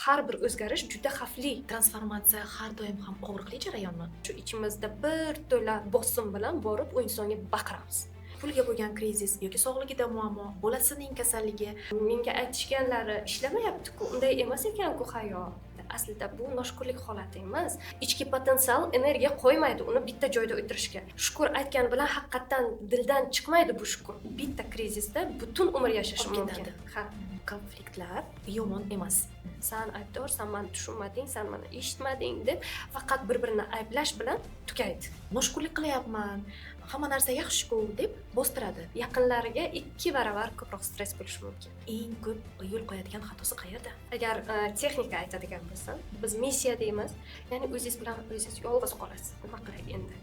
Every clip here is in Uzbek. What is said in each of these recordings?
har bir o'zgarish juda xavfli. Transformatsiya har doim ham og'riqli jarayonmi? Shu ichimizda bir to'la bosim bilan borib u insonga baqiramiz. Pulga bo'lgan krizis yoki sog'ligida muammo, bolasining kasalligi. Menga aytishganlari ishlamayapti-ku, unday emas ekan-ku hayot. Aslida bu noshukrlik holati emas. Ichki potensial energiya qo'ymaydi uni bitta joyda o'tirishga. Shukur aytgani bilan haqiqatdan dildan chiqmaydi bu shukur. Bitta krizisda butun umr yashash mumkin. Ha, Konfliktlar yomon emas. san aybdor, san meni tushunmading, san meni eshitmading deb faqat bir-birini ayblash bilan tugaydi. Noshukrlik qilyapman, hamma narsa yaxshi-ku deb bostiradi. Yaqinlariga 2 baravar ko'proq stress bo'lishi mumkin. Eng ko'p yo'l qo'yadigan xatosi qayerda? Agar texnika aytadigan bo'lsam, biz missiya deymiz, ya'ni o'zingiz bilan o'zingiz yolg'iz qolasiz. Nima qilay endi?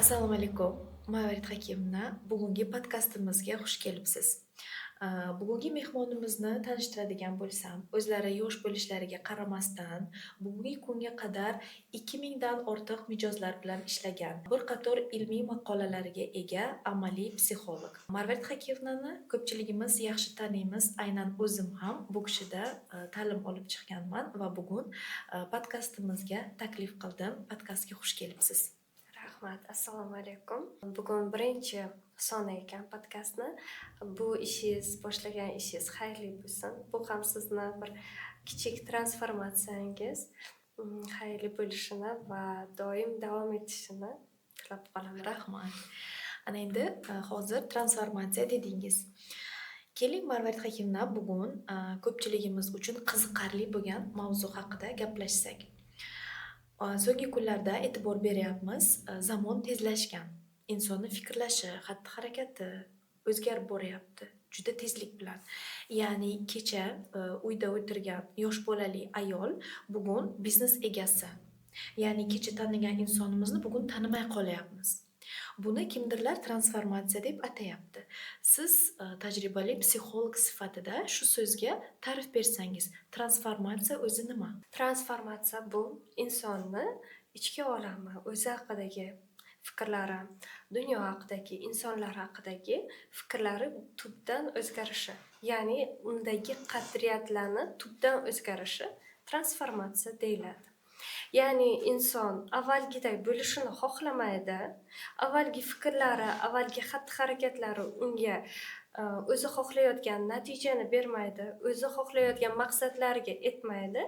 Assalomu alaykum. Marvarid Hakimna bugungi podkastimizga xush kelibsiz. Bugungi mehmonimizni tanishtiradigan bo'lsam, o'zlari yosh bo'lishlariga qaramasdan, bugungi kunga qadar 2000 dan ortiq mijozlar bilan ishlagan, bir qator ilmiy maqolalariga ega amaliy psixolog. Marvarid Hakimnani ko'pchiligimiz yaxshi taniymiz, aynan o'zim ham bu kishida ta'lim olib chiqqanman va bugun podkastimizga taklif qildim. Podkastga xush kelibsiz. Rahmat, assalomu alaykum. Bugun birinchi soni ekan podkastni. Bu ishingiz, boshlagan ishingiz xayrli bo'lsin. Bu ham sizni bir kichik transformatsiyangiz xayrli bo'lishini va doim davom etishini tilab qolaman. Rahmat. Ana endi hozir transformatsiya dedingiz. Keling, Marvarid Hakimna bugun ko'pchiligimiz uchun qiziqarli bo'lgan mavzu haqida gaplashsak. So'nggi kunlarda e'tibor beryapmiz, zamon tezlashgan. Insonning fikrlashi, xatti-harakati o'zgarib boryapti, juda tezlik bilan. Ya'ni kecha uyda o'tirgan yosh bolali ayol bugun biznes egasi. Ya'ni kecha tanigan insonimizni bugun tanimay qolyapmiz. Buni kimdirlar transformatsiya deb atayapti. Siz tajribali psixolog sifatida shu so'zga ta'rif bersangiz, transformatsiya o'zi nima? Transformatsiya bu insonni ichki olami, o'zi haqidagi fikrlari, dunyo haqidagi, insonlar haqidagi fikrlari tubdan o'zgarishi, ya'ni undagi qadriyatlarni tubdan o'zgarishi transformatsiya deyiladi. Ya'ni inson avvalgiday bo'lishini xohlamaydi, avvalgi fikrlari, avvalgi xatti-harakatlari unga o'zi xohlayotgan natijani bermaydi, o'zi xohlayotgan maqsadlariga yetmaydi.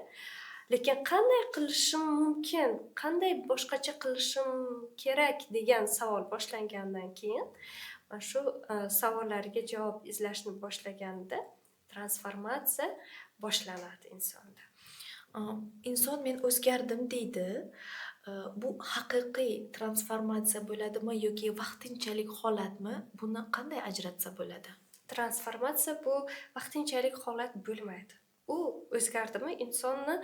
Lekin qanday qilishim mumkin, qanday boshqacha qilishim kerak degan savol boshlangandan keyin, mana shu savollarga javob izlashni boshlaganda transformatsiya boshlanadi insonda. Inson men o'zgardim deydi. Bu haqiqiy transformatsiya bo'ladimi yoki vaqtinchalik holatmi? Buni qanday ajratsa bo'ladi? Transformatsiya bu vaqtinchalik holat bo'lmaydi. U o'zgardimi, insonni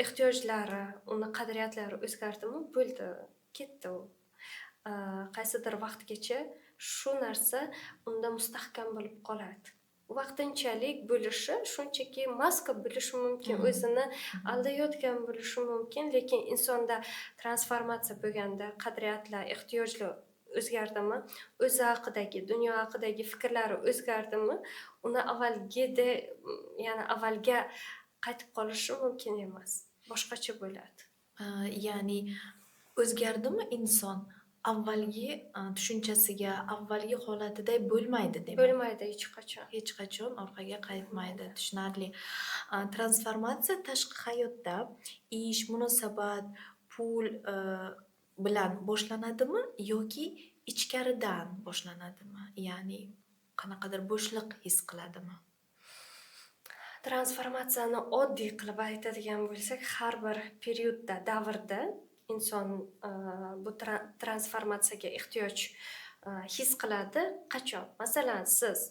ehtiyojlari, uni qadriyatlari o'zgardimi, bo'ldi, ketdi u. Qaysidir vaqtgacha shu narsa unda mustahkam bo'lib qoladi. Vaqtinchalik bo'lishi shunchaki maska bo'lishi mumkin, o'zini aldayotgan bo'lishi mumkin, lekin insonda transformatsiya bo'lganda qadriyatlar, ehtiyojlar o'zgardimi, o'zi haqidagi, dunyo haqidagi fikrlari o'zgardimi, uni yana avvalga qaytib qolishi mumkin emas, boshqacha bo'ladi. Ya'ni o'zgardimi inson avvalgi tushunchasiga, avvalgi holatiday bo'lmaydi demak. Bo'lmaydi hech qachon. Hech qachon orqaga qaytmaydi. Tushunarli. Transformatsiya tashqi hayotda ish, munosabat, pul bilan boshlanadimi yoki ichkaridan boshlanadimi? Ya'ni qanaqadir bo'shliq his qiladimi? Transformatsiyani oddiy qilib aytadigan bo'lsak, har bir periodda, davrda inson bu transformatsiyaga ehtiyoj his qiladi. Qachon? Masalan, siz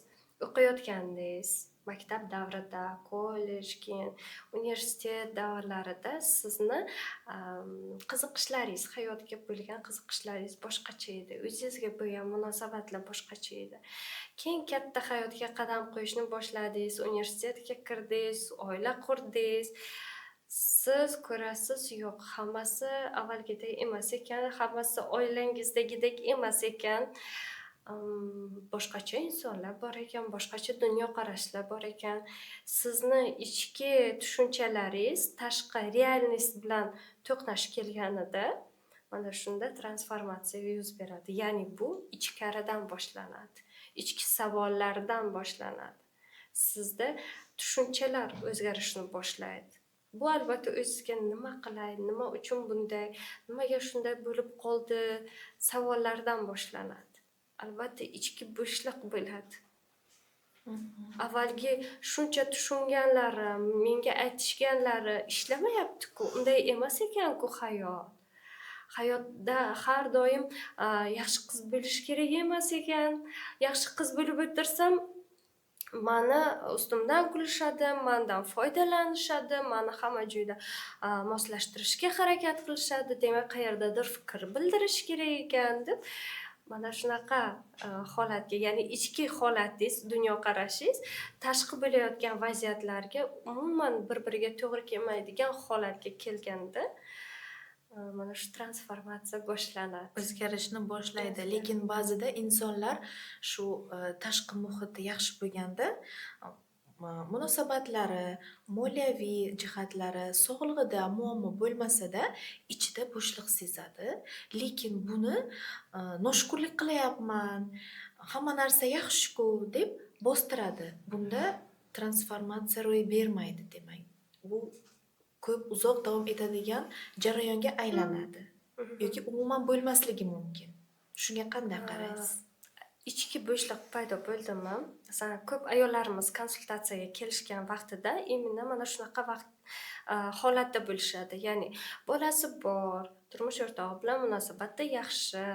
o'qiyotgandingiz, maktab davrida, kollej, keyin universitet davrlarida sizni qiziqishlaringiz, hayotga bo'lgan qiziqishlaringiz boshqacha edi, o'zingizga bo'lgan munosabatlar boshqacha edi. Keyin katta hayotga qadam qo'yishni boshladingiz, universitetga kirdingiz, oila qurdingiz. Siz ko'rasiz, yo'q, hammasi avvalgidek emas ekan, hammasi oilangizdagidek emas ekan. boshqacha insonlar bor ekan, boshqacha dunyoqarashlar bor ekan. Sizni ichki tushunchalaringiz tashqi realность bilan to'qnash kelganida mana shunda transformatsiya yuz beradi. Ya'ni bu ichkaridan boshlanadi. Ichki savollardan boshlanadi. Sizda tushunchalar o'zgarishni boshlaydi. Bu albatta o'zizga nima qilay, nima uchun bunday, nimaga shunday bo'lib qoldi savollardan boshlanadi. Albatta ichki bo'shliq bo'ladi. Avvalgi shuncha tushunganlarim, menga aytishganlari ishlamayapti-ku, unday emas ekan-ku hayot. Hayotda har doim yaxshi qiz bo'lish kerak emas ekan. Yaxshi qiz bo'lib o'tirsam, mani ustimdan kulishadi, mendan foydalanishadi, mani hamma joyda moslashtirishga harakat qilishadi, demak qayerdadir fikr bildirish kerak ekan deb mana shunaqa holatga, ya'ni ichki holatingiz, dunyoqarashingiz tashqi bo'layotgan vaziyatlarga umuman bir-biriga to'g'ri kelmaydigan holatga kelganda mana shu transformatsiya boshlanadi. O'zgarishni boshlaydi. Lekin ba'zida insonlar shu tashqi muhiti yaxshi bo'lganda munosabatlari, moliyaviy jihatlari, sog'lig'ida muammo bo'lmasa-da, ichida bo'shliq sezadi. Lekin buni noshukrlik qilyapman, hamma narsa yaxshi-ku deb bostiradi. Bunda transformatsiya ro'y bermaydi demak. Bu ko'p uzoq davom etadigan jarayonga aylanadi yoki umuman bo'lmasligi mumkin. Shunga qanday qaraysiz? Ichki bo'shliq paydo bo'ldimi? Masalan, ko'p ayollarimiz konsultatsiyaga kelishgan vaqtida imенно mana shunaqa holatda bo'lishadi. Ya'ni bolasi bor, turmush o'rtog'i bilan munosabatda yaxshi,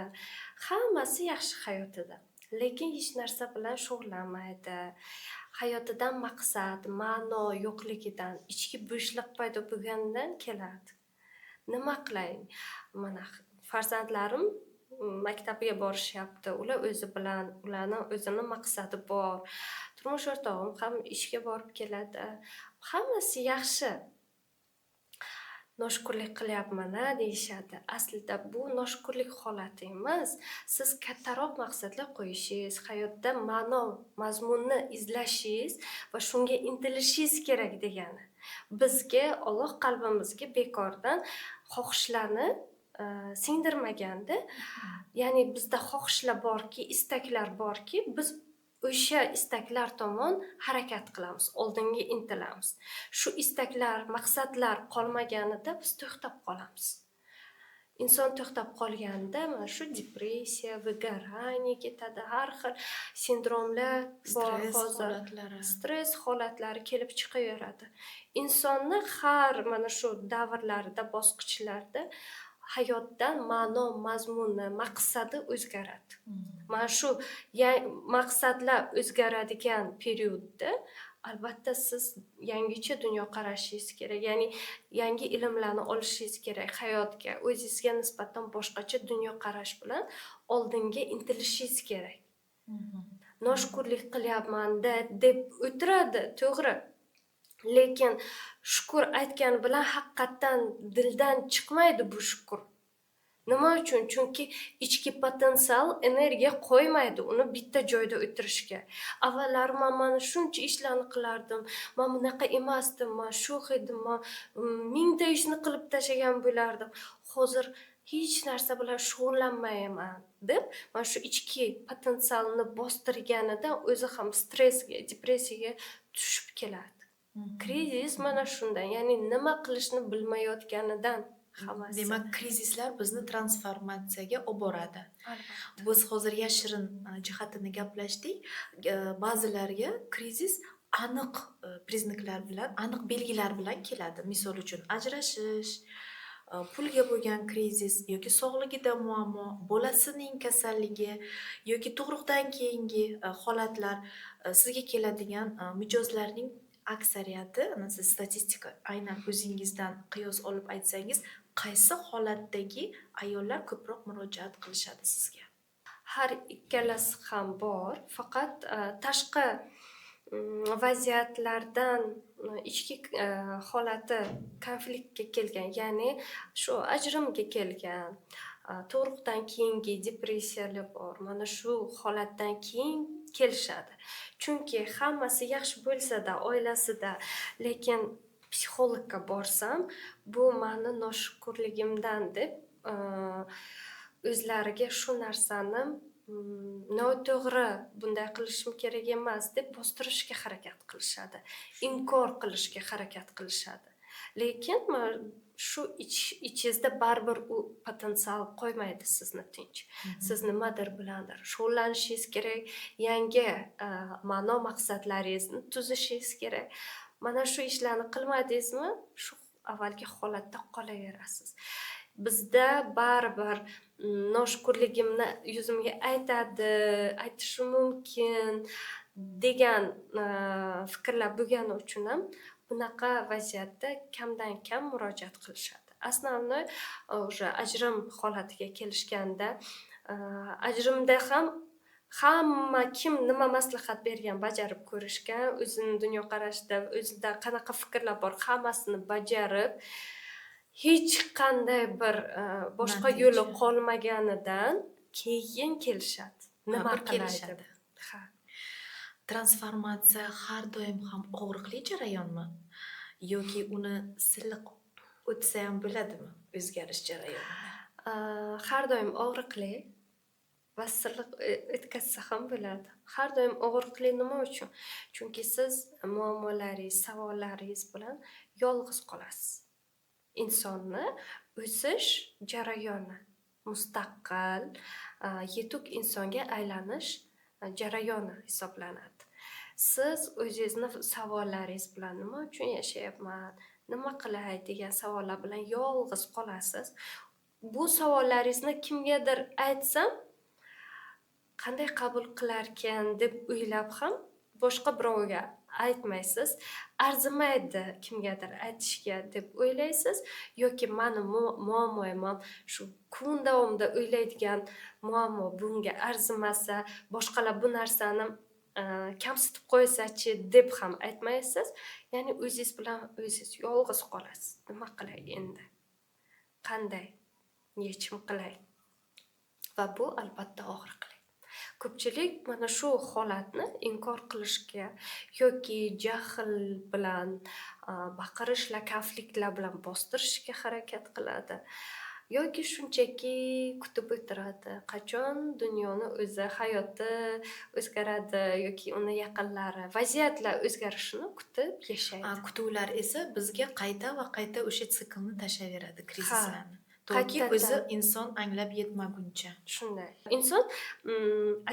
hammasi yaxshi hayotida. Lekin hech narsa bilan shug'ullanmaydi. Hayotidan maqsad, ma'no yo'qligidan, ichki bo'shliq paydo bo'lgandan keladi. Nima qilay? Mana farzandlarim maktabga borishyapti. Ular o'zi bilan, ularning o'zini maqsadi bor. Turmush o'rtog'im ham ishga borib keladi. Hammasi yaxshi. Noshukrlik qilyapman-a deyishadi. Aslida bu noshukrlik holati emas. Siz kattaroq maqsadlar qo'yishingiz, hayotda ma'no, mazmunni izlashingiz va shunga intilishingiz kerak degani. Bizga Alloh qalbimizga bekordan xohishlarni singdirmaganda, ya'ni bizda xohishlar borki, istaklar borki, biz o'sha istaklar tomon harakat qilamiz, oldinga intilamiz. Shu istaklar, maqsadlar qolmaganida biz to'xtab qolamiz. Inson to'xtab qolganda mana shu depressiya, выгорание ketadi, har xil sindromlar bor hozir. Stress holatlari kelib chiqaveradi. Insonni har mana shu davrlarida, bosqichlarda hayotdan ma'no, mazmuni, maqsadi o'zgaradi. Mana shu maqsadlar o'zgaradigan periodda albatta siz yangicha dunyoqarashingiz kerak. Ya'ni yangi ilmlarni olishingiz kerak hayotga. O'zingizga nisbatan boshqacha dunyoqarash bilan oldinga intilishingiz kerak. Noshukrlik qilyapman deb o'tiradi, to'g'ri. Lekin shukr aytgan bilan haqiqatan dildan chiqmaydi bu shukr. Nima uchun? Chunki ichki potensial energiya qo'ymaydi uni bitta joyda o'tirishga. Avvallari men mana shuncha ishlarni qilardim, men bunaqa emasdim, men sho'x edim, men mingta ishni qilib tashlagan bo'lardim. Hozir hech narsa bilan shug'ullanmayman deb, mana shu ichki potensialni bostirganida o'zi ham stressga, depressiyaga tushib keladi. Krizis mana shundan, ya'ni nima qilishni bilmayotganidan. Demak, krizislar bizni transformatsiyaga olib boradi. Biz hozir yashirin jihatini gaplashdik. Ba'zilarga krizis aniq priznaklar bilan, aniq belgilar bilan keladi. Misol uchun, ajrashish, pulga bo'lgan krizis yoki sog'lig'ida muammo, bolasining kasalligi yoki tug'ruqdan keyingi holatlar, sizga keladigan mijozlarning aksariyati, siz statistika aynan o'zingizdan qiyos olib aytsangiz, qaysi holatdagi ayollar ko'proq murojaat qilishadi sizga? Har ikkalasi ham bor, faqat tashqi vaziyatlardan ichki holati konfliktga kelgan, ya'ni shu ajrimga kelgan, tug'ruqdan keyingi depressiyalar bor. Mana shu holatdan keyin kelishadi. Chunki hammasi yaxshi bo'lsa-da oilasida, lekin psixologga borsam, bu mani noshukrligimdan deb o'zlariga shu narsani noto'g'ri, bunday qilishim kerak emas deb bostirishga harakat qilishadi. Inkor qilishga harakat qilishadi. Lekin shu ichingizda baribir u potensial qo'ymaydi sizni tinch. Siz nimadir bilandir shug'ullanishingiz kerak, yangi ma'no maqsadlaringizni tuzishingiz kerak. Mana shu ishlarni qilmadingizmi, shu avvalgi holatda qolaverasiz. Bizda baribir noshukrligimni yuzimga aytishi mumkin degan fikrlar bo'lgani uchun ham bunaqa vaziyatda kamdan kam murojaat qilishadi. Основной o'sha ajrim holatiga kelishganda, ajrimda ham hamma kim nima maslahat bergan bajarib ko'rishgan, o'zining dunyoqarashida, o'zida qanaqa fikrlar bor, hammasini bajarib, hech qanday bir boshqa yo'li qolmaganidan keyin kelishadi. Nima qilishadi? Ha. Transformatsiya har doim ham og'riqli jarayonmi? Yoki uni silliq o'tsa ham bo'ladimi o'zgarish jarayonida? Har doim og'riqli va silliq o'tkazsa ham bo'ladi. Har doim og'riqli nima uchun? Chunki siz muammolaringiz, savollaringiz bilan yolg'iz qolasiz. Insonni o'sish jarayoni, mustaqil, yetuk insonga aylanish jarayoni hisoblanadi. Siz o'zingizni savollaringiz bilan nima uchun yashayapman, nima qilay degan savollar bilan yolg'iz qolasiz. Bu savollaringizni kimgadir aytsam, qanday qabul qilarkan deb o'ylab ham boshqa birovga aytmaysiz. Arzimaydi kimgadir aytishga deb o'ylaysiz yoki mani muammoim shu kun davomida o'ylaydigan muammo bunga arzimasa, boshqalar bu narsani kamsitib qo'ysachi deb ham aytmaysiz. Ya'ni o'zingiz bilan o'zingiz yolg'iz qolasiz. Nima qilay endi? Qanday yechim qilay? Va bu albatta og'riqli. Ko'pchilik mana shu holatni inkor qilishga yoki jahl bilan, baqirish, konfliktlar bilan bostirishga harakat qiladi. Yoki shunchaki kutib o'tiradi. Qachon dunyoni o'zi, hayoti o'zgaradi yoki uni yaqinlari, vaziyatlar o'zgarishini kutib yashaydi. Kutuvlar esa bizga qayta va qayta o'sha siklni tashlayveradi, krizislarni. Toki o'zi inson anglab yetmaguncha. Shunday. Inson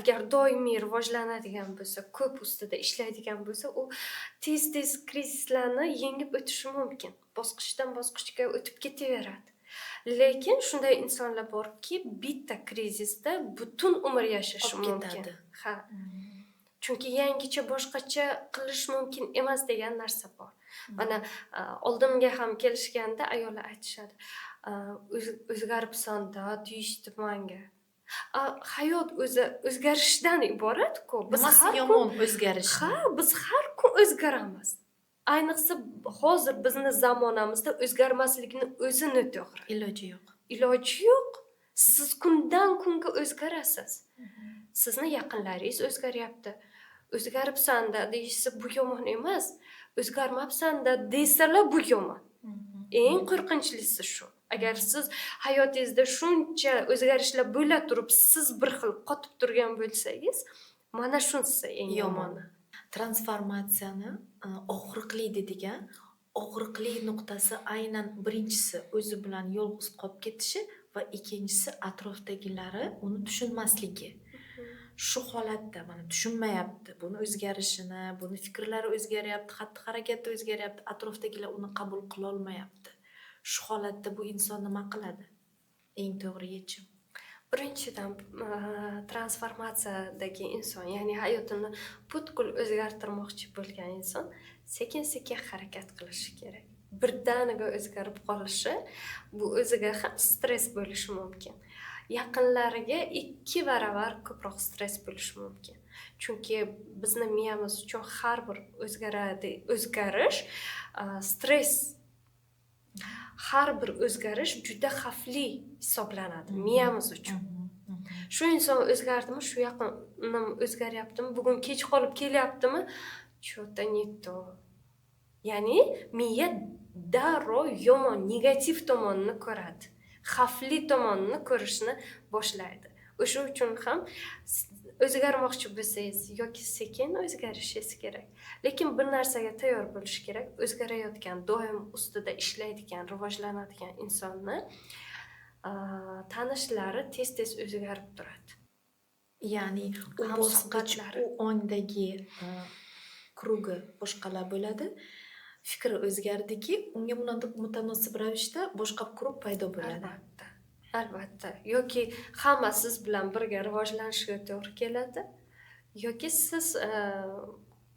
agar doimiy rivojlanadigan bo'lsa, ko'p ustida ishlaydigan bo'lsa, u tez-tez krizislarni yengib o'tishi mumkin. Bosqichdan bosqichga o'tib ketaveradi. Lekin shunday insonlar borki, bitta krizisda butun umr yashashi mumkin. Ha. Chunki yangicha boshqacha qilish mumkin emas degan narsa bor. Mana oldimga ham kelishganda ayollar aytishadi. O'zgaribsan-da deyishdi menga. Hayot o'zi o'zgarishdan iborat-ku. Biz har yomon o'zgarish. Ha, biz har kun o'zgaramiz. Ayniqsa hozir bizni zamonamizda o'zgarmaslikni o'zi noto'g'ri. Iloji yo'q. Iloji yo'q. Siz kundan kunga o'zgarasiz. Sizni yaqinlaringiz o'zgaryapti. O'zgaribsan-da deyishsa bu yomon emas. O'zgarmabsan-da desalar bu yomon. Eng qo'rqinchlisi shu. Agar siz hayotingizda shuncha o'zgarishlar bo'la turib, siz bir xil qotib turgan bo'lsangiz, mana shunisi eng yomoni. Transformatsiyani og'riqli dedigan, og'riqli nuqtasi aynan birinchisi o'zi bilan yolg'iz qolib ketishi va ikkinchisi atrofdagilari uni tushunmasligi. Shu holatda mana tushunmayapti, buni o'zgarishini, buni fikrlari o'zgaryapti, xatti-harakati o'zgaryapti, atrofdagilar uni qabul qila olmayapti. Shu holatda bu inson nima qiladi? Eng to'g'ri yechim. Birinchidan transformatsiyadagi inson, ya'ni hayotini butkul o'zgartirmoqchi bo'lgan inson sekin-sekin harakat qilishi kerak. Birdaniga o'zgarib qolishi bu o'ziga ham stress bo'lishi mumkin. Yaqinlariga 2 baravar ko'proq stress bo'lishi mumkin. Chunki bizni miyamiz uchun har bir o'zgarish stress. har bir o'zgarish juda xavfli hisoblanadi miyamiz uchun. Shu inson o'zgardimi, shu yaqinim o'zgaryaptimi, bugun kech qolib kelyaptimi, что-то не то. Ya'ni miya darrov yomon, negativ tomonini ko'radi. Xavfli tomonini ko'rishni boshlaydi. O'sha uchun ham o'zgarmoqchi bo'lsangiz yoki sekin o'zgarishingiz kerak. Lekin bir narsaga tayyor bo'lish kerak. O'zgarayotgan, doim ustida ishlaydigan, rivojlanadigan insonni tanishlari tez-tez o'zgarib turadi. Ya'ni u bosqich, u ongdagi krugi boshqalar bo'ladi. Fikri o'zgardiki, unga mutanosib ravishda boshqa krug paydo bo'ladi. Albatta. Yoki hamma siz bilan birga rivojlanishga to'g'ri keladi, yoki siz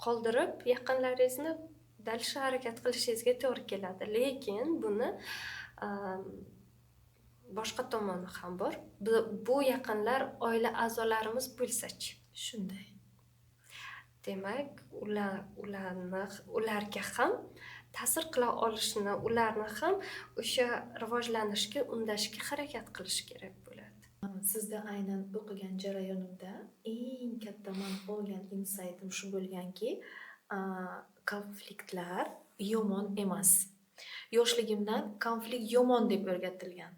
qoldirib yaqinlaringizni dal shu harakat qilishingizga to'g'ri keladi. Lekin buni boshqa tomoni ham bor. Bu yaqinlar oila a'zolarimiz bo'lsa-chi. Shunday. Demak, ularga ham ta'sir qila olishni, ularni ham o'sha rivojlanishga undashga harakat qilish kerak bo'ladi. Sizda aynan o'qigan jarayonimda eng katta men olgan insightim shu bo'lganki, konfliktlar yomon emas. Yoshligimdan konflikt yomon deb o'rgatilgan.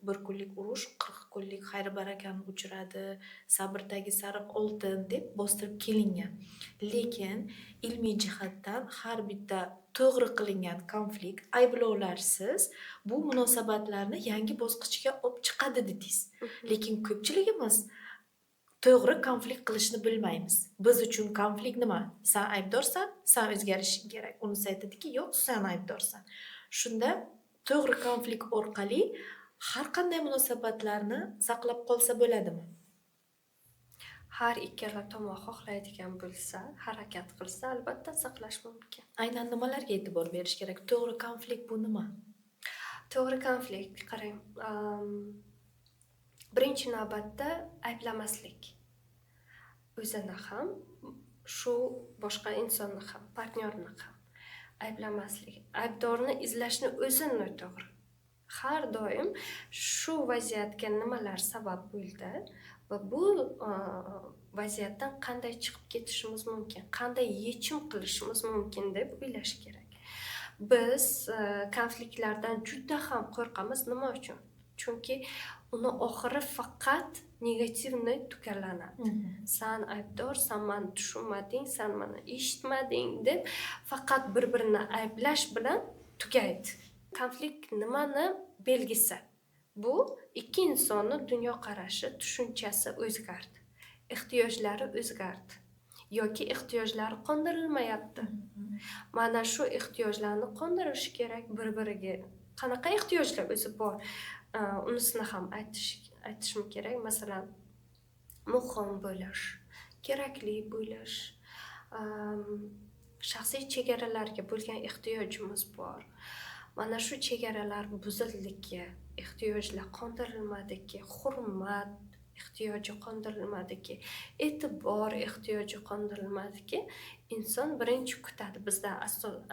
1 kunlik urush 40 kunlik xayr barakani uchiradi, sabrdagi sariq oltin deb bostirib kelingan. Lekin ilmiy jihatdan har bitta to'g'ri qilingan konflikt, ayblovlarsiz bu munosabatlarni yangi bosqichga olib chiqadi dedingiz. Lekin ko'pchiligimiz to'g'ri konflikt qilishni bilmaymiz. Biz uchun konflikt nima? Sen aybdorsan, sen o'zgarishing kerak. Unisi aytadiki, yo'q, sen aybdorsan. Shunda to'g'ri konflikt orqali har qanday munosabatlarni saqlab qolsa bo'ladimi? Har ikkala tomon xohlaydigan bo'lsa, harakat qilsa, albatta saqlash mumkin. Aynan nimalarga e'tibor berish kerak? To'g'ri konflikt bu nima? To'g'ri konflikt, qarang, birinchi navbatda ayblamaslik. O'zini ham, shu boshqa insonni ham, partnyorni ham ayblamaslik. Aybdorni izlashni o'zi noto'g'ri. Har doim shu vaziyatga nimalar sabab bo'ldi va bu vaziyatdan qanday chiqib ketishimiz mumkin, qanday yechim qilishimiz mumkin deb o'ylash kerak. Biz konfliktlardan juda ham qo'rqamiz. Nima uchun? Chunki uni oxiri faqat negativni tugallanadi. Sen aybdor, sen meni tushunmading, sen meni eshitmading deb faqat bir-birini ayblash bilan tugaydi. Konflikt nimani belgisi? Bu ikki insonning dunyoqarashi, tushunchasi o'zgardi. Ehtiyojlari o'zgardi yoki ehtiyojlari qondirilmayapti. Mana shu ehtiyojlarni qondirish kerak bir-biriga. Qanaqa ehtiyojlar o'zi bor? Unisini ham aytishim kerak. Masalan, muhim bo'lish, kerakli bo'lish, shaxsiy chegaralarga bo'lgan ehtiyojimiz bor. Mana shu chegaralar buzildiki, ehtiyojlar qondirilmadiki, hurmat ehtiyoji qondirilmadiki, e'tibor ehtiyoji qondirilmadiki, inson birinchi kutadi. Bizda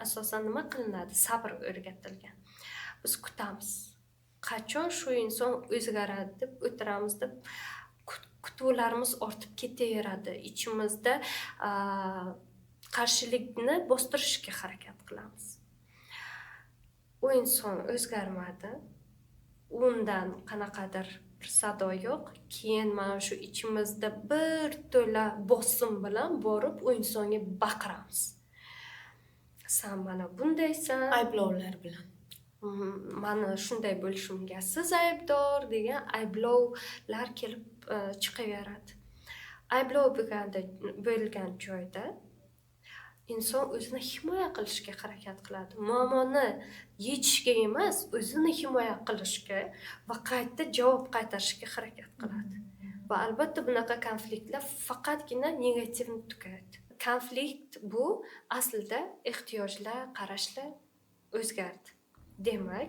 asosan nima qilinadi? Sabr o'rgatilgan. Biz kutamiz. Qachon shu inson o'zgaradi deb o'tiramiz deb kutuvlarimiz ortib ketaveradi. Ichimizda qarshilikni bostirishga harakat qilamiz. U inson o'zgarmadi. Undan qanaqadir bir sado yo'q. Keyin mana shu ichimizda bir to'la bosim bilan borib u insonga baqiramiz. Sen mana bundaysan, Ayblovlar bilan. Mana shunday bo'lishimga siz aybdor degan ayblovlar kelib chiqaveradi. Ayblov bo'lgan joyda inson o'zini himoya qilishga harakat qiladi. Muammoni yechishga emas, o'zini himoya qilishga va qayta javob qaytarishga harakat qiladi. Va albatta bunaqa konfliktlar faqatgina negativni tugaydi. Konflikt bu aslida ehtiyojlar, qarashlar o'zgardi. Demak,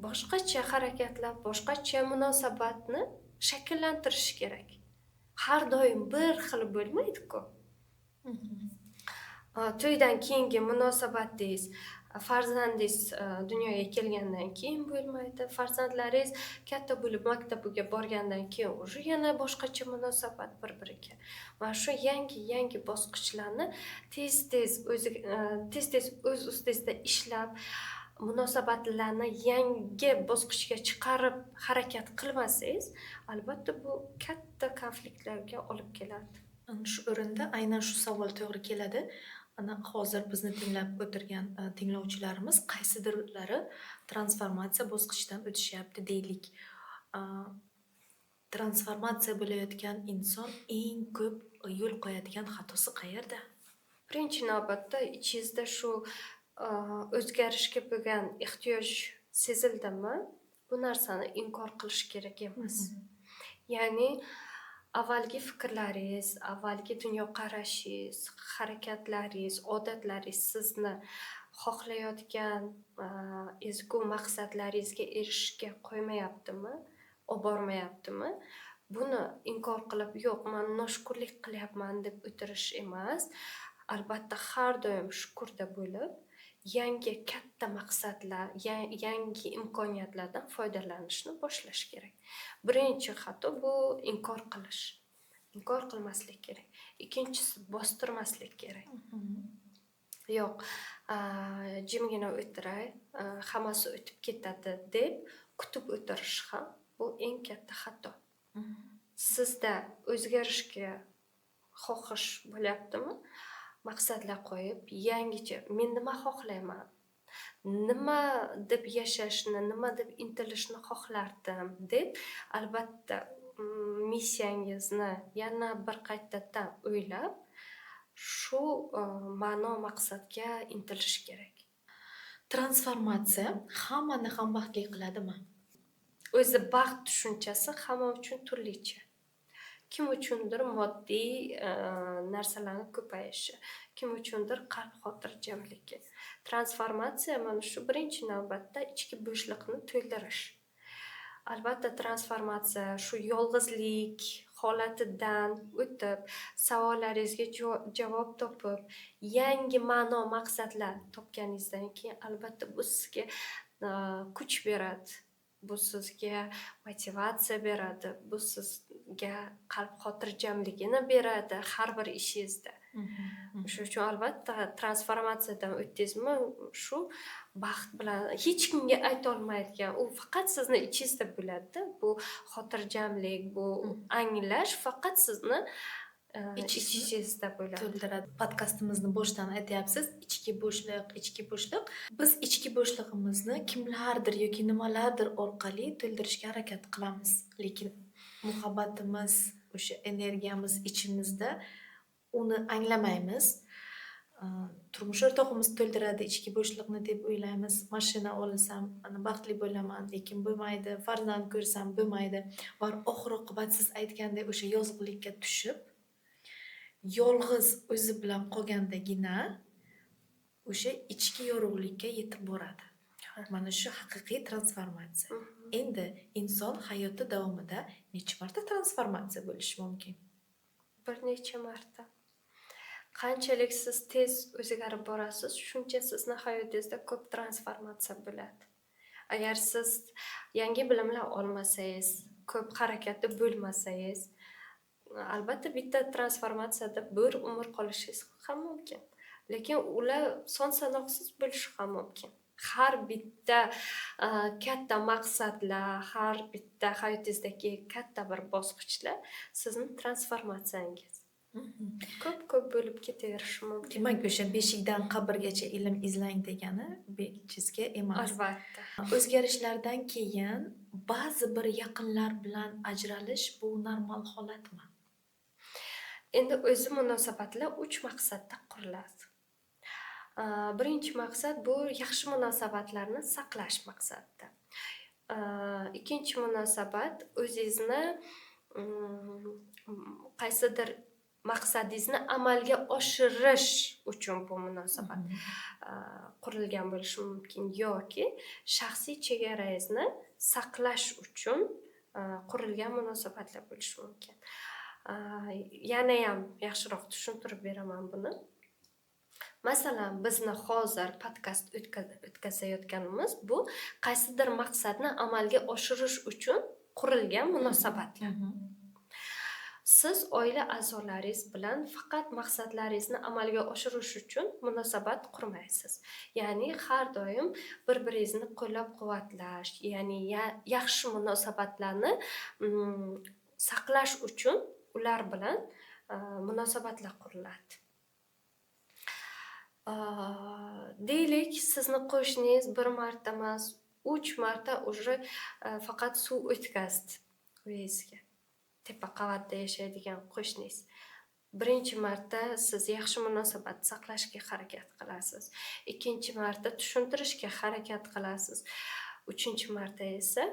boshqacha harakatlar, boshqacha munosabatni shakllantirish kerak. Har doim bir xil bo'lmaydi-ku. To'ydan keyingi munosabatingiz farzandingiz dunyoga kelgandan keyin bo'lmaydi. Farzandlaringiz katta bo'lib maktabiga borgandan keyin уже yana boshqacha munosabat bir-biriga. Mana shu yangi bosqichlarni tez-tez o'z ustingizda ishlab, munosabatlarni yangi bosqichga chiqarib harakat qilmasangiz, albatta bu katta konfliktlarga olib keladi. Ana shu o'rinda aynan shu savol to'g'ri keladi. Ana hozir bizni tinglab o'tirgan tinglovchilarimiz qaysidirlari transformatsiya bosqichidan o'tishyapti deylik. Transformatsiya bo'layotgan inson eng ko'p yo'l qo'yadigan xatosi qayerda? Birinchi navbatda ichingizda shu o'zgarishga bo'lgan ehtiyoj sezildimi, bu narsani inkor qilish kerak emas. Ya'ni avvalgi fikrlaringiz, avvalgi dunyoqarashingiz, harakatlaringiz, odatlaringiz sizni xohlayotgan ezgu maqsadlaringizga erishishga qo'ymayaptimi, olib bormayaptimi? Buni inkor qilib, yo'q, men noshukurlik qilyapman deb o'tirish emas. Albatta har doim shukurda bo'lib, yangi katta maqsadlar, yangi imkoniyatlardan foydalanishni boshlash kerak. Birinchi xato bu inkor qilish. Inkor qilmaslik kerak. Ikkinchisi bostirmaslik kerak. Yo'q, jimgina o'tiray, hammasi o'tib ketadi deb kutib o'tirish ham bu eng katta xato. Sizda o'zgarishga xohish bo'lyaptimi? Maqsadlar qo'yib, yangicha men nima xohlayman? Nima deb yashashni, nima deb intilishni xohlardim deb albatta missiyangizni yana bir qaytadan o'ylab, shu ma'no maqsadga intilish kerak. Transformatsiya hammani ham baxtli qiladimi? O'zi baxt tushunchasi hamma uchun turlicha. Kim uchundir moddiy narsalarning ko'payishi, kim uchundir qalb xotirjamligi. Transformatsiya mana shu birinchi navbatda ichki bo'shliqni to'ldirish. Albatta transformatsiya shu yolg'izlik holatidan o'tib, savollaringizga javob topib, yangi ma'no maqsadlar topganingizdan keyin albatta bu sizga kuch beradi. Bu sizga motivatsiya beradi, bu sizga qalb xotirjamligini beradi har bir ishingizda. Shuning uchun albatta transformatsiyadan o'tdingizmi, shu baxt bilan hech kimga ayta olmaydigan, u faqat sizni ichingizda bo'ladi. Bu xotirjamlik, bu anglash faqat sizni ichingizda bo'ladi. To'ldiradi. Podkastimizni boshdan aytyapsiz, ichki bo'shliq. Biz ichki bo'shlig'imizni kimlardir yoki nimalardir orqali to'ldirishga harakat qilamiz. Lekin muhabbatimiz, o'sha energiyamiz ichimizda, uni anglamaymiz. Turmush o'rtog'imiz to'ldiradi ichki bo'shliqni deb o'ylaymiz. Mashina olsam, baxtli bo'laman, lekin bo'lmaydi. Farzand ko'rsam bo'lmaydi. Va oxir-oqibat siz aytgandek o'sha yozg'likka tushib, yolg'iz o'zi bilan qolgandagina o'sha ichki yorug'likka yetib boradi. Mana shu haqiqiy transformatsiya. Endi inson hayoti davomida necha marta transformatsiya bo'lishi mumkin? Bir necha marta. Qanchalik siz tez o'zgarib borasiz, shuncha sizni hayotingizda ko'p transformatsiya bo'ladi. Agar siz yangi bilimlar olmasangiz, ko'p harakatda bo'lmasangiz, albatta bitta transformatsiyada bir umr qolishingiz ham mumkin. Lekin ular son sanoqsiz bo'lishi ham mumkin. Har bitta katta maqsadlar, har bitta hayotingizdagi katta bir bosqichlar sizning transformatsiyangiz. Ko'p bo'lib ketaverishi mumkin. Demak, o'sha beshikdan qabrgacha ilm izlang degani bejizga emas. Albatta. O'zgarishlardan keyin ba'zi bir yaqinlar bilan ajralish bu normal holatmi? Endi o'zi munosabatlar 3 maqsadda quriladi. Birinchi maqsad bu yaxshi munosabatlarni saqlash maqsadida. Ikkinchi munosabat o'zingizni qaysidir maqsadingizni amalga oshirish uchun bu munosabat qurilgan bo'lishi mumkin yoki shaxsiy chegaraingizni saqlash uchun qurilgan munosabatlar bo'lishi mumkin. Yana ham yaxshiroq tushuntirib beraman buni. Masalan, bizni hozir podkast o'tkazayotganimiz bu qaysidir maqsadni amalga oshirish uchun qurilgan munosabatlar. Siz oila a'zolaringiz bilan faqat maqsadlaringizni amalga oshirish uchun munosabat qurmaysiz. Ya'ni har doim bir-biringizni qo'llab-quvvatlash, ya'ni yaxshi munosabatlarni saqlash uchun ular bilan munosabatlar quriladi. Deylik, sizni qo'shningiz bir marta emas, 3 marta уже faqat suv o'tkazdi uyingizga. Tepa qavatda yashaydigan qo'shningiz. Birinchi marta siz yaxshi munosabat saqlashga harakat qilasiz. Ikkinchi marta tushuntirishga harakat qilasiz. Uchinchi marta esa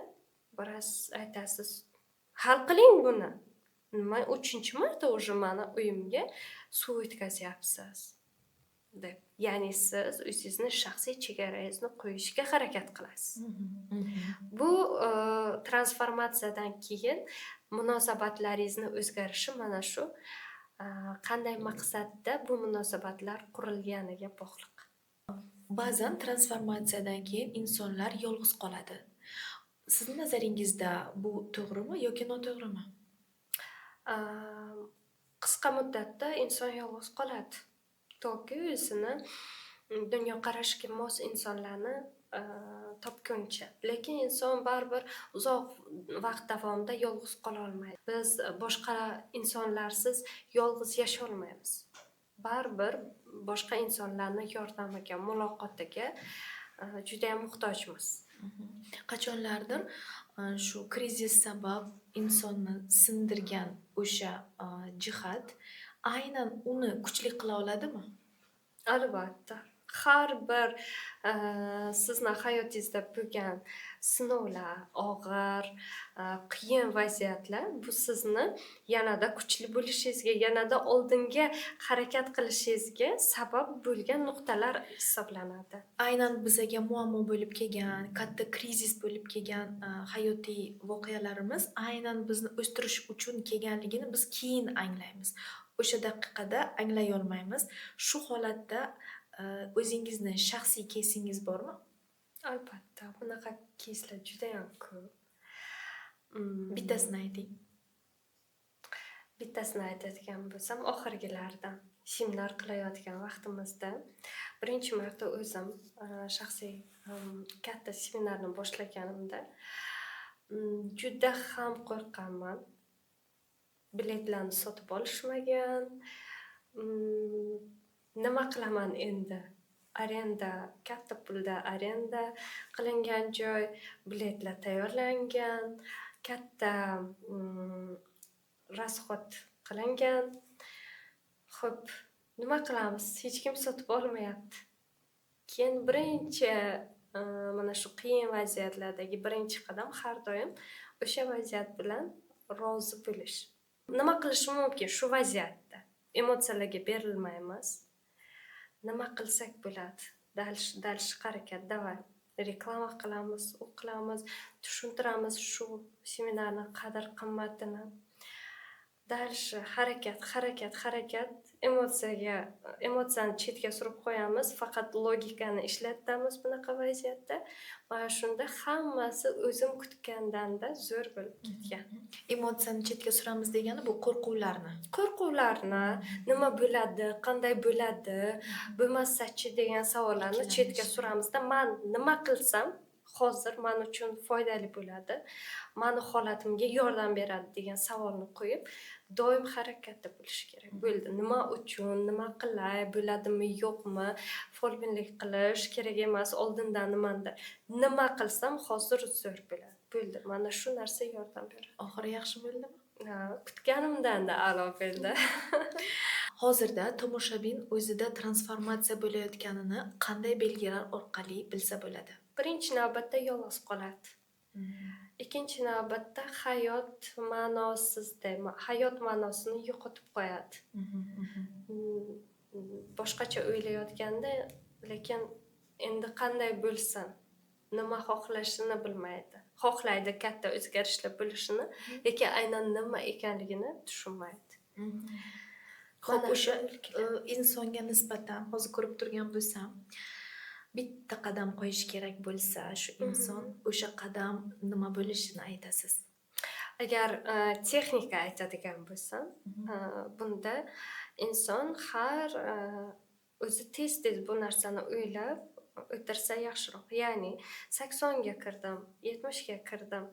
borasiz, aytasiz, hal qiling buni. Nima 3-marta уже meni uyimga suv o'tkazyapsiz deb. Ya'ni siz o'zingizni shaxsiy chegarangizni qo'yishga harakat qilasiz. Bu transformatsiyadan keyin munosabatlaringizni o'zgarishi mana shu qanday maqsadda bu munosabatlar qurilganiga bog'liq. Ba'zan transformatsiyadan keyin insonlar yolg'iz qoladi. Sizning nazaringizda bu to'g'rimi yoki noto'g'rimi? Qisqa muddatda inson yolg'iz qoladi. Toki o'zini dunyoqarashga mos insonlarni topguncha. Lekin inson baribir uzoq vaqt davomida yolg'iz qola olmaydi. Biz boshqa insonlarsiz yolg'iz yashay olmaymiz. Baribir boshqa insonlarning yordamiga, muloqotiga juda ham muhtojmiz. Qachonlardir shu krizis sabab insonni sindirgan o'sha jihat aynan uni kuchli qila oladimi? Albatta. Har bir sizni hayotingizda bo'lgan sinovlar, og'ir, qiyin vaziyatlar bu sizni yanada kuchli bo'lishingizga, yanada oldinga harakat qilishingizga sabab bo'lgan nuqtalar hisoblanadi. Aynan bizaga muammo bo'lib kelgan, katta krizis bo'lib kelgan hayotiy voqealarimiz aynan bizni o'stirish uchun kelganligini biz keyin anglaymiz. O'sha daqiqada anglay olmaymiz. Shu holatda o'zingizni shaxsiy keysingiz bormi? Albatta, bunaqa keyslar juda ham ko'p. Bittasini ayting. Bittasini aytadigan bo'lsam, oxirgilardan seminar qilayotgan vaqtimizda birinchi marta o'zim shaxsiy katta seminarni boshlaganimda juda ham qo'rqqanman. Biletlarni sotib olishmagan. Nima qilaman endi? Arenda, katta pulda arenda qilingan joy, biletlar tayyorlangan, katta rasxod qilingan. Xo'p, nima qilamiz? Hech kim sotib olmayapti. Keyin birinchi mana shu qiyin vaziyatlardagi birinchi qadam har doim o'sha vaziyat bilan rozi bo'lish. Nima qilish mumkin shu vaziyatda? Emotsiyalarga berilmaymiz. Nima qilsak bo'ladi? Dalish harakat, davay. Reklama qilamiz, o'qilamiz, tushuntiramiz shu seminarning qadr-qimmatini. Dalish harakat, emotsiyani chetga surib qo'yamiz, faqat logikani ishlatamiz bunaqa vaziyatda. Mana shunda hammasi o'zim kutgandan-da zo'r bo'lib ketgan. Emotsiyani chetga suramiz degani bu qo'rquvlarni. Nima bo'ladi, qanday bo'ladi, bo'lmasa-chi degan savollarni chetga suramizda, men nima qilsam hozir men uchun foydali bo'ladi, meni holatimga yordam beradi degan savolni qo'yib, doim harakatda bo'lish kerak. Bo'ldi, nima uchun, nima qilay, bo'ladimi, yo'qmi, folbinlik qilish kerak emas, oldindan nimanda. Nima qilsam hozir zo'r bo'ladi. Bo'ldi, mana shu narsa yordam beradi. Oxiri yaxshi bo'ldimi? Kutganimdan-da a'lo bo'ldi. Hozirda tomoshabin o'zida transformatsiya bo'layotganini qanday belgilar orqali bilsa bo'ladi? Birinchi navbatda yolg'iz qoladi. Ikkinchi navbatda hayot ma'nosini yo'qotib qo'yadi. Boshqacha o'ylayotganda, lekin endi qanday bo'lsin, nima xohlashini bilmaydi. Xohlaydi katta o'zgarishlar bo'lishini, lekin aynan nima ekanligini tushunmaydi. Xo'p, Mana o'sha shu insonga nisbatan hozir ko'rib turgan bo'lsam, bitta qadam qo'yish kerak bo'lsa, shu inson o'sha qadam nima bo'lishini aytasiz? Agar texnika aytadigan bo'lsam, bunda inson har o'zi tez-tez bu narsani o'ylab o'tirsa yaxshiroq. Ya'ni 80 ga kirdim, 70 ga kirdim.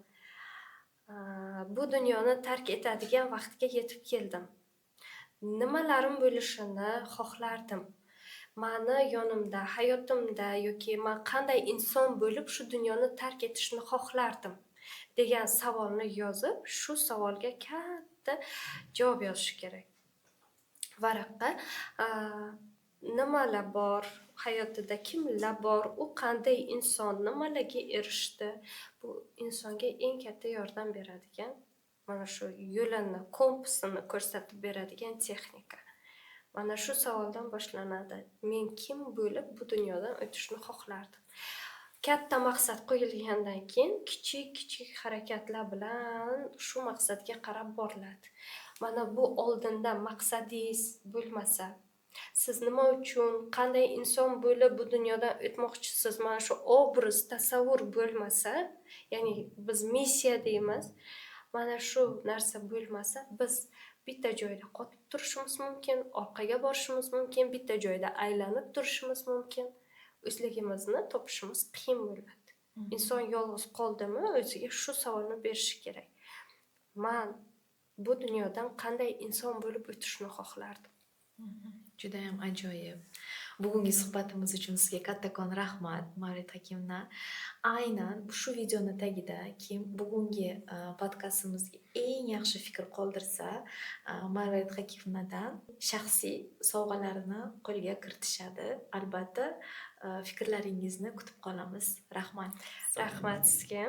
Bu dunyoni tark etadigan vaqtga yetib keldim. Nimalarim bo'lishini xohlardim. Mani yonimda, hayotimda yoki men qanday inson bo'lib shu dunyoni tark etishni xohlardim degan savolni yozib, shu savolga katta javob yozish kerak. Varaqqa nimalar bor, hayotida kimlar bor, u qanday inson, nimalarga erishdi, bu insonga eng katta yordam beradigan, mana shu yo'lini, kompasini ko'rsatib beradigan texnika. Mana shu savoldan boshlanadi. Men kim bo'lib bu dunyodan o'tishni xohlardim? Katta maqsad qo'yilgandan keyin kichik harakatlar bilan shu maqsadga qarab boriladi. Mana bu oldindan maqsadingiz bo'lmasa, siz nima uchun, qanday inson bo'lib bu dunyodan o'tmoqchisiz, mana shu obraz, tasavvur bo'lmasa, ya'ni biz missiya deymiz, mana shu narsa bo'lmasa, biz bitta joyda qotib turishimiz mumkin, orqaga borishimiz mumkin, bitta joyda aylanib turishimiz mumkin. O'zligimizni topishimiz qiyin bo'ladi. Inson yolg'iz qoldimi, o'ziga shu savolni berishi kerak. Men bu dunyodan qanday inson bo'lib o'tishni xohlardim? Juda ham ajoyib. Bugungi suhbatimiz uchun sizga kattakon rahmat, Mavrid Hakimna. Aynan shu videoni tagida kim bugungi podkastimizga eng yaxshi fikr qoldirsa, Mavrid Hakimnadan shaxsiy sovg'alarini qo'lga kiritishadi. Albatta, fikrlaringizni kutib qolamiz. Rahmat. Rahmat sizga.